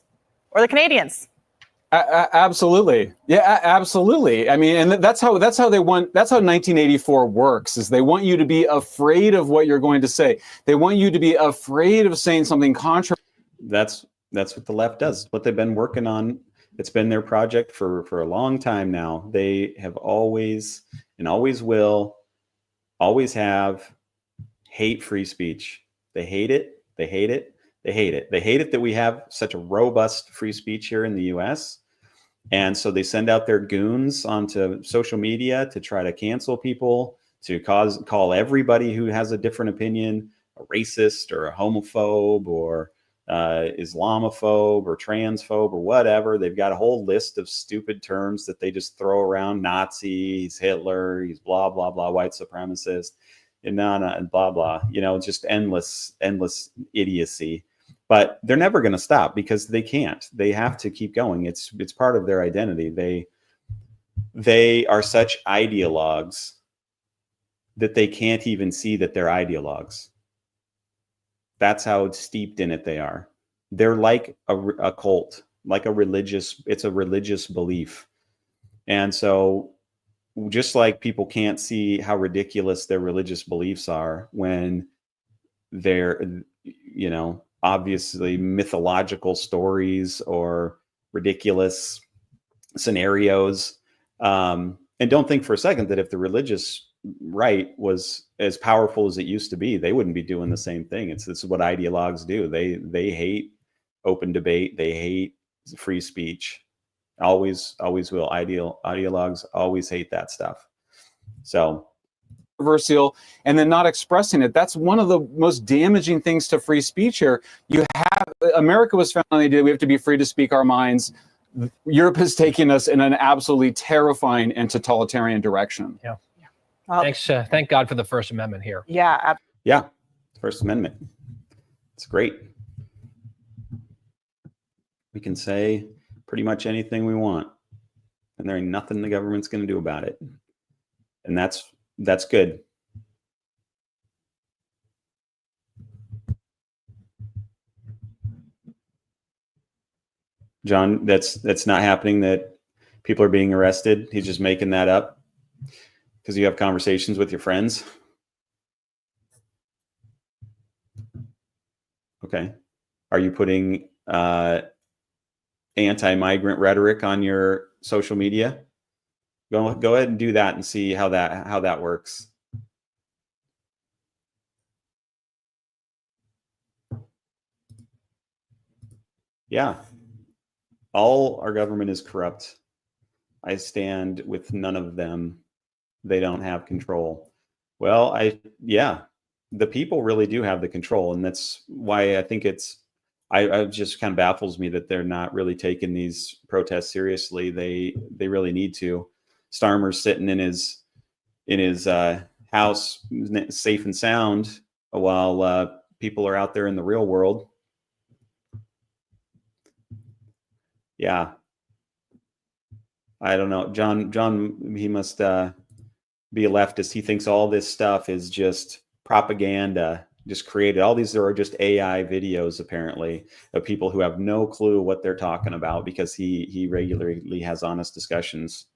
or the Canadians. Absolutely. Yeah, absolutely. I mean, and that's how 1984 works, is they want you to be afraid of what you're going to say. They want you to be afraid of saying something contrary. That's what the left does. What they've been working on. It's been their project for a long time now. They have always and always will, always have hate free speech. They hate it. They hate it. They hate it. They hate it that we have such a robust free speech here in the US. And so they send out their goons onto social media to try to cancel people, to call everybody who has a different opinion a racist or a homophobe or Islamophobe or transphobe or whatever. They've got a whole list of stupid terms that they just throw around. Nazi, he's Hitler, he's blah, blah, blah, white supremacist, and blah, blah. You know, just endless idiocy. But they're never going to stop because they can't. They have to keep going. It's part of their identity. They are such ideologues that they can't even see that they're ideologues. That's how steeped in it they are. They're like a cult, like it's a religious belief. And so just like people can't see how ridiculous their religious beliefs are when they're, you know, obviously mythological stories or ridiculous scenarios. And don't think for a second that if the religious right was as powerful as it used to be, they wouldn't be doing the same thing. This is what ideologues do. They hate open debate. They hate free speech. Always will. Ideologues always hate that stuff. So controversial and then not expressing it. That's one of the most damaging things to free speech here. America was found on the idea we have to be free to speak our minds. Europe has taken us in an absolutely terrifying and totalitarian direction. Yeah. Thanks. Thank God for the First Amendment here. Yeah. Yeah. First Amendment. It's great. We can say pretty much anything we want, and there ain't nothing the government's going to do about it. And that's good. John, that's not happening, that people are being arrested. He's just making that up because you have conversations with your friends. Okay. Are you putting anti-migrant rhetoric on your social media? Go ahead and do that and see how that works. Yeah. All our government is corrupt. I stand with none of them. They don't have control. Well, the people really do have the control. And that's why I think I just kind of baffles me that they're not really taking these protests seriously. They really need to. Starmer's sitting in his house, safe and sound, while people are out there in the real world. Yeah. I don't know. John, he must be a leftist. He thinks all this stuff is just propaganda, just created. All these are just AI videos, apparently, of people who have no clue what they're talking about, because he regularly has honest discussions.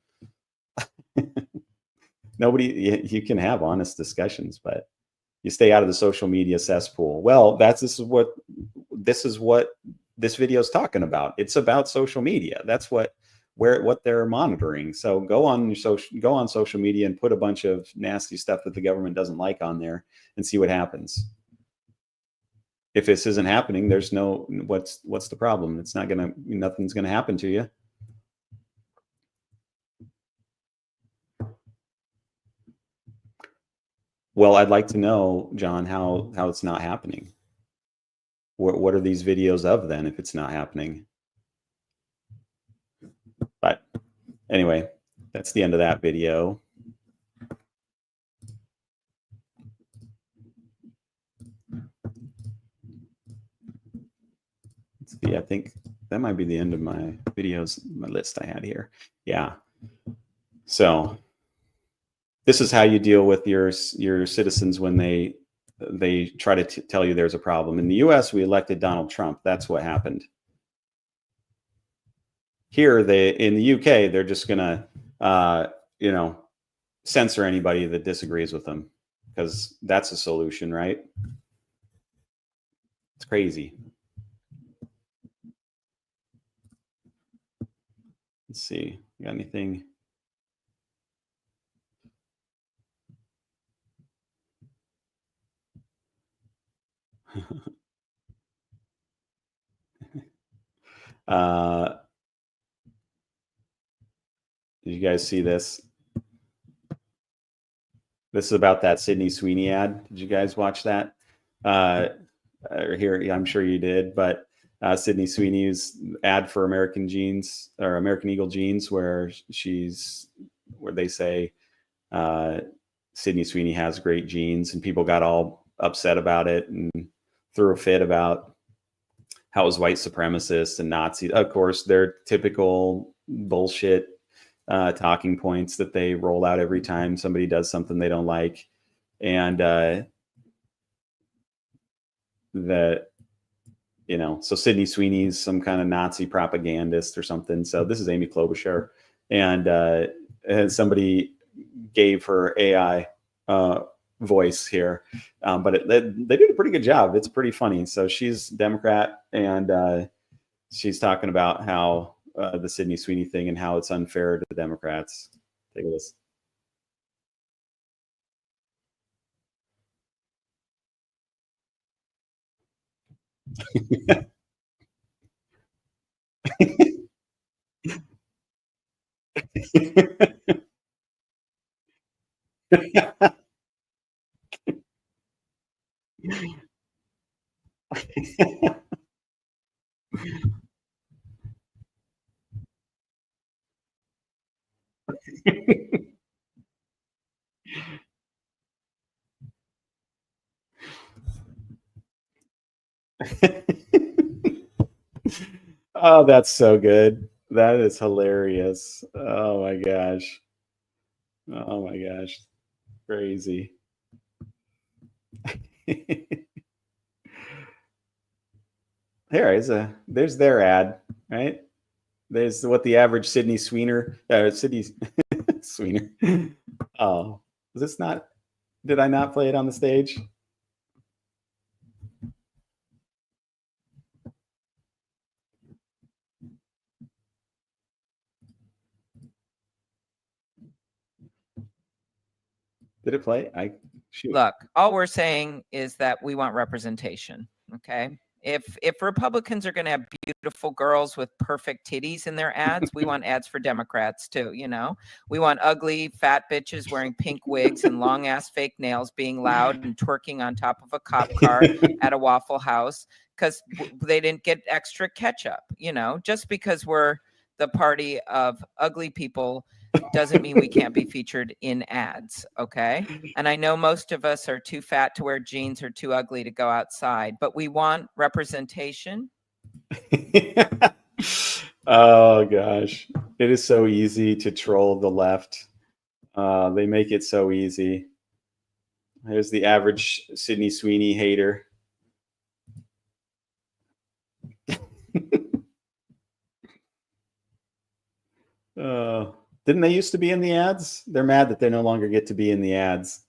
You can have honest discussions, but you stay out of the social media cesspool. Well, this is what this video is talking about. It's about social media. That's what they're monitoring. So go on social media and put a bunch of nasty stuff that the government doesn't like on there and see what happens. If this isn't happening, there's what's the problem? Nothing's gonna happen to you. Well, I'd like to know, John, how it's not happening. What are these videos of then if it's not happening? But anyway, that's the end of that video. Let's see, I think that might be the end of my videos, my list I had here. Yeah. So this is how you deal with your citizens when they try to tell you there's a problem. In the US, we elected Donald Trump. That's what happened. Here, in the UK, they're just gonna, censor anybody that disagrees with them, because that's a solution, right? It's crazy. Let's see, you got anything? you guys see this? This is about that Sydney Sweeney ad. Did you guys watch that? Here, I'm sure you did, but Sydney Sweeney's ad for American jeans or American Eagle jeans, where they say Sydney Sweeney has great jeans, and people got all upset about it and threw a fit about how it was white supremacist and Nazi. Of course, they're typical bullshit talking points that they roll out every time somebody does something they don't like. And so Sydney Sweeney's some kind of Nazi propagandist or something. So this is Amy Klobuchar, and somebody gave her AI voice here, but they did a pretty good job. It's pretty funny. So she's Democrat, and she's talking about how the Sydney Sweeney thing and how it's unfair to the Democrats. Take a listen. Oh, that's so good. That is hilarious. Oh my gosh. Oh my gosh. Crazy. There's their ad, right? There's what the average Sydney Sweener, Sweener. Oh, is this not? Did I not play it on the stage? Did it play? Look, all we're saying is that we want representation. Okay. If Republicans are going to have beautiful girls with perfect titties in their ads, we want ads for Democrats too. We want ugly fat bitches wearing pink wigs and long ass fake nails, being loud and twerking on top of a cop car at a Waffle House because they didn't get extra ketchup. Just because we're the party of ugly people doesn't mean we can't be featured in ads, okay? And I know most of us are too fat to wear jeans or too ugly to go outside, but we want representation. Oh gosh, it is so easy to troll the left. They make it so easy. Here's the average Sydney Sweeney hater. Didn't they used to be in the ads? They're mad that they no longer get to be in the ads.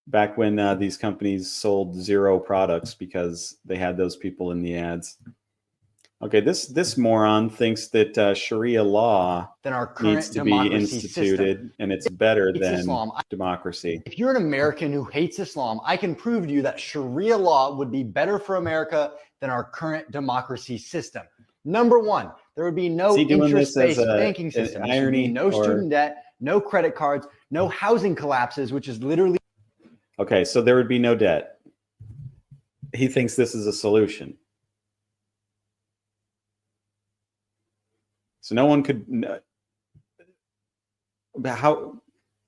Back when these companies sold 0 products because they had those people in the ads. Okay, this moron thinks that Sharia law needs to be instituted, and it's better than Islam. Democracy. If you're an American who hates Islam, I can prove to you that Sharia law would be better for America than our current democracy system. Number one, there would be no interest-based banking system. There should be no student debt, no credit cards, no housing collapses, which is literally... Okay, so there would be no debt. He thinks this is a solution. So no one could... How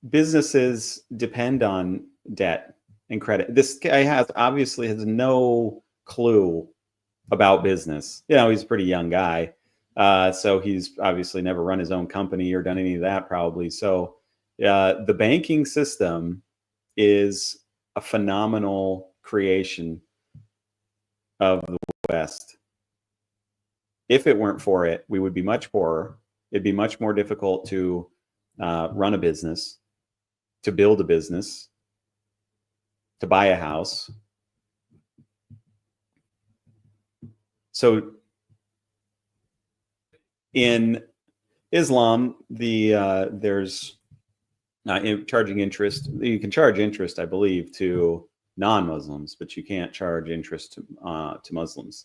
businesses depend on debt and credit. This guy obviously has no clue about business. He's a pretty young guy. So he's obviously never run his own company or done any of that probably. So the banking system is a phenomenal creation of the West. If it weren't for it, we would be much poorer. It'd be much more difficult to run a business, to build a business, to buy a house. So in Islam, there's charging interest. You can charge interest, I believe, to non-Muslims, but you can't charge interest to Muslims.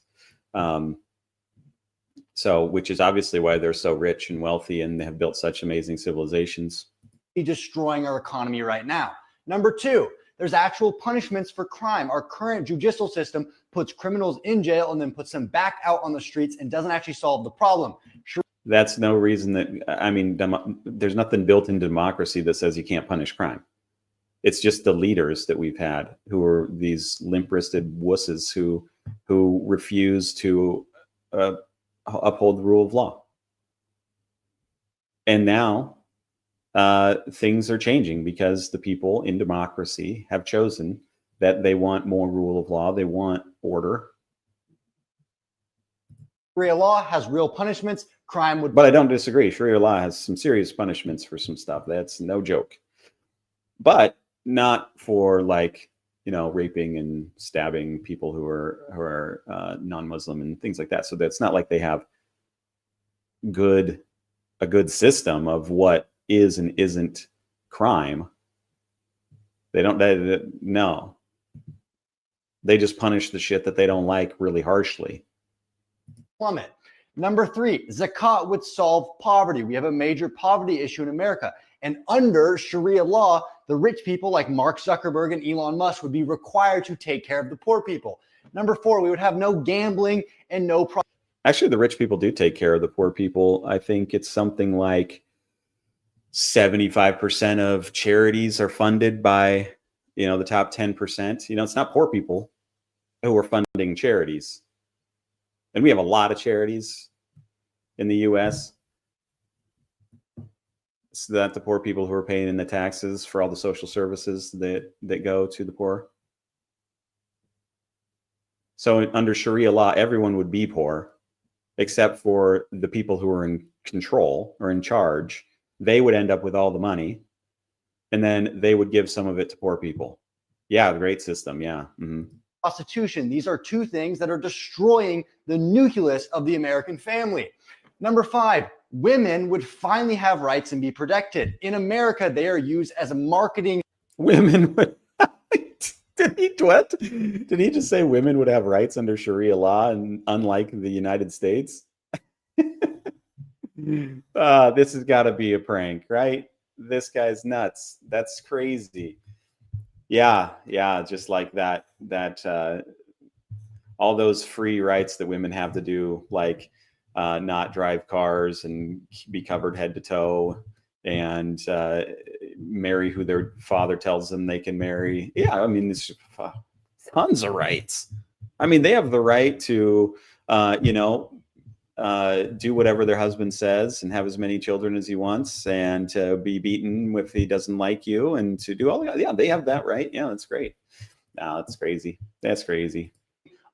So, which is obviously why they're so rich and wealthy and they have built such amazing civilizations. Destroying our economy right now. Number two, there's actual punishments for crime. Our current judicial system puts criminals in jail and then puts them back out on the streets and doesn't actually solve the problem. That's no reason that, I mean, there's nothing built in democracy that says you can't punish crime. It's just the leaders that we've had who are these limp-wristed wusses who refuse to uphold the rule of law. And now things are changing because the people in democracy have chosen that they want more rule of law. They want order. Sharia law has real punishments. Crime would. But I don't disagree. Sharia law has some serious punishments for some stuff. That's no joke. But not for, like, you know, raping and stabbing people who are non-Muslim and things like that. So that's not like they have a good system of what is and isn't crime. They don't. No. They just punish the shit that they don't like really harshly. Plummet. Number three, zakat would solve poverty. We have a major poverty issue in America. And under Sharia law, the rich people like Mark Zuckerberg and Elon Musk would be required to take care of the poor people. Number four, we would have no gambling and no. Actually, the rich people do take care of the poor people. I think it's something like 75% of charities are funded by, you know, the top 10%. You know, it's not poor people who are funding charities. And we have a lot of charities in the US. So that the poor people who are paying in the taxes for all the social services that go to the poor. So under Sharia law, everyone would be poor, except for the people who are in control or in charge. They would end up with all the money, and then they would give some of it to poor people. Yeah, great system. Yeah. Mm-hmm. Prostitution. These are two things that are destroying the nucleus of the American family. Number five, women would finally have rights and be protected. In America, they are used as a marketing. Women would. Did he just say women would have rights under Sharia law, and unlike the United States? This has got to be a prank, right? This guy's nuts. That's crazy. Yeah, just like that all those free rights that women have to do, like not drive cars and be covered head to toe and marry who their father tells them they can marry. Yeah, I mean, it's tons of rights. I mean, they have the right to, do whatever their husband says and have as many children as he wants, and to be beaten if he doesn't like you, and to do all that. Yeah, they have that right. Yeah, that's great. No, that's crazy. That's crazy.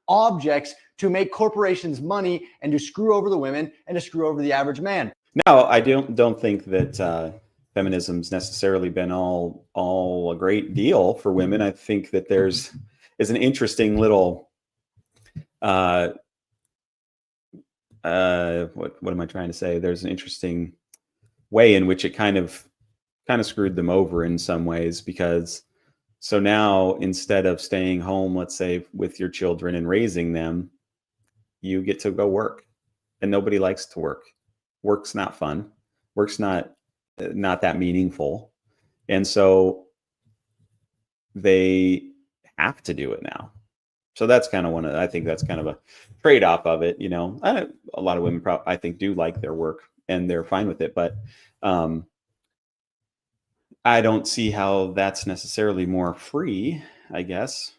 Objects to make corporations money and to screw over the women and to screw over the average man. No, I don't think that feminism's necessarily been all a great deal for women. I think that is an interesting little what am I trying to say? There's an interesting way in which it kind of screwed them over in some ways, because so now instead of staying home, let's say, with your children and raising them, you get to go work, and nobody likes to work. Work's not fun. Work's not that meaningful. And so they have to do it now. So that's kind of I think that's kind of a trade-off of it. You know, a lot of women I think do like their work and they're fine with it, but I don't see how that's necessarily more free, I guess.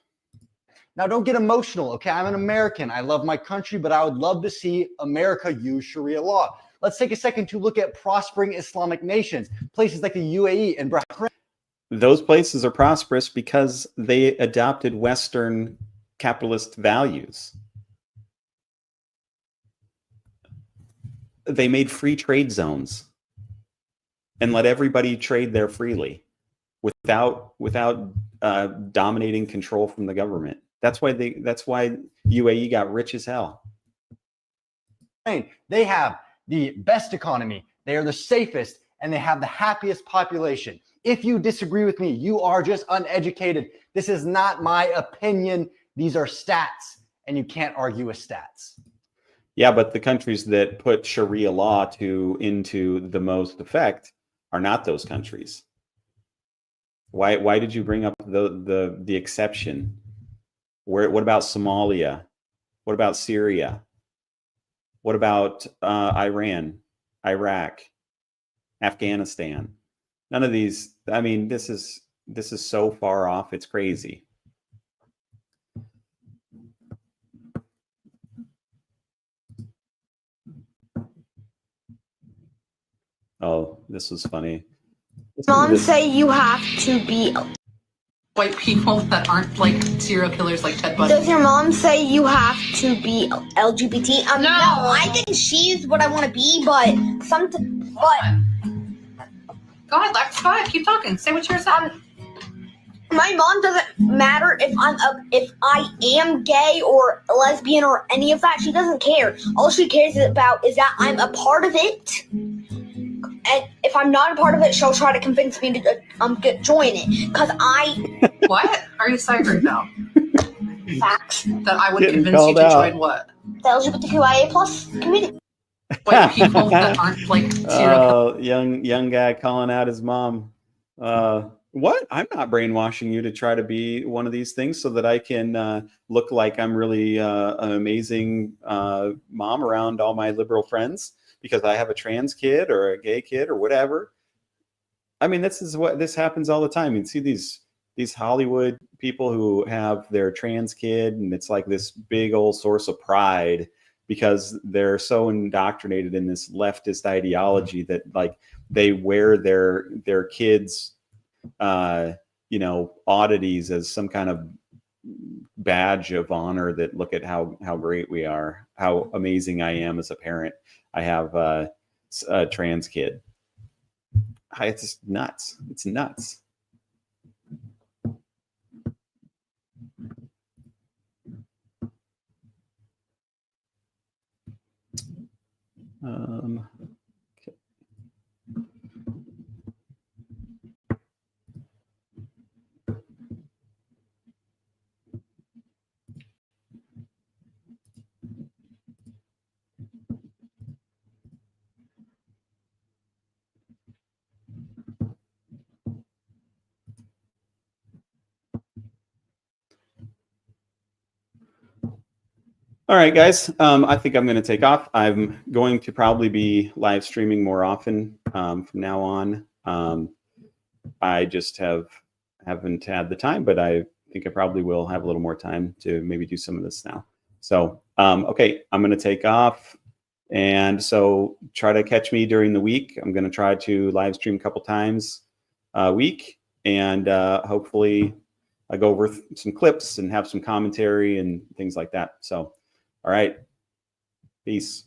Now, don't get emotional, okay? I'm an American. I love my country, but I would love to see America use Sharia law. Let's take a second to look at prospering Islamic nations, places like the UAE and Bahrain. Those places are prosperous because they adopted Western capitalist values. They made free trade zones and let everybody trade there freely without dominating control from the government. That's why UAE got rich as hell. They have the best economy, they are the safest, and they have the happiest population. If you disagree with me, you are just uneducated. This is not my opinion. These are stats, and you can't argue with stats. Yeah, but the countries that put Sharia law into the most effect are not those countries. Why did you bring up the exception? What about Somalia? What about Syria? What about Iran, Iraq, Afghanistan? None of these. I mean, this is so far off. It's crazy. Oh, this was funny. Mom say you have to be white people that aren't like serial killers like Ted Bundy. Does your mom say you have to be LGBT? No, I think she's what I want to be, but Go ahead, Lex. Go ahead. Keep talking. Say what you're saying. My mom doesn't matter if I am gay or lesbian or any of that. She doesn't care. All she cares about is that I'm a part of it. And if I'm not a part of it, she'll try to convince me to join it. Because What are you saying now? Facts. That I would convince you to join what? The LGBTQIA plus community. White people that aren't like serial killers. Young guy calling out his mom. What? I'm not brainwashing you to try to be one of these things so that I can look like I'm really an amazing mom around all my liberal friends because I have a trans kid or a gay kid or whatever. I mean, this happens all the time. You see these Hollywood people who have their trans kid, and it's like this big old source of pride because they're so indoctrinated in this leftist ideology that like they wear their kids' oddities as some kind of badge of honor that look at how great we are, how amazing I am as a parent. I have a trans kid. It's just nuts. It's nuts. Okay. All right, guys. I think I'm going to take off. I'm going to probably be live streaming more often from now on. I just haven't had the time, but I think I probably will have a little more time to maybe do some of this now. So, okay, I'm going to take off. And so try to catch me during the week. I'm going to try to live stream a couple times a week. And hopefully I go over some clips and have some commentary and things like that. So, all right. Peace.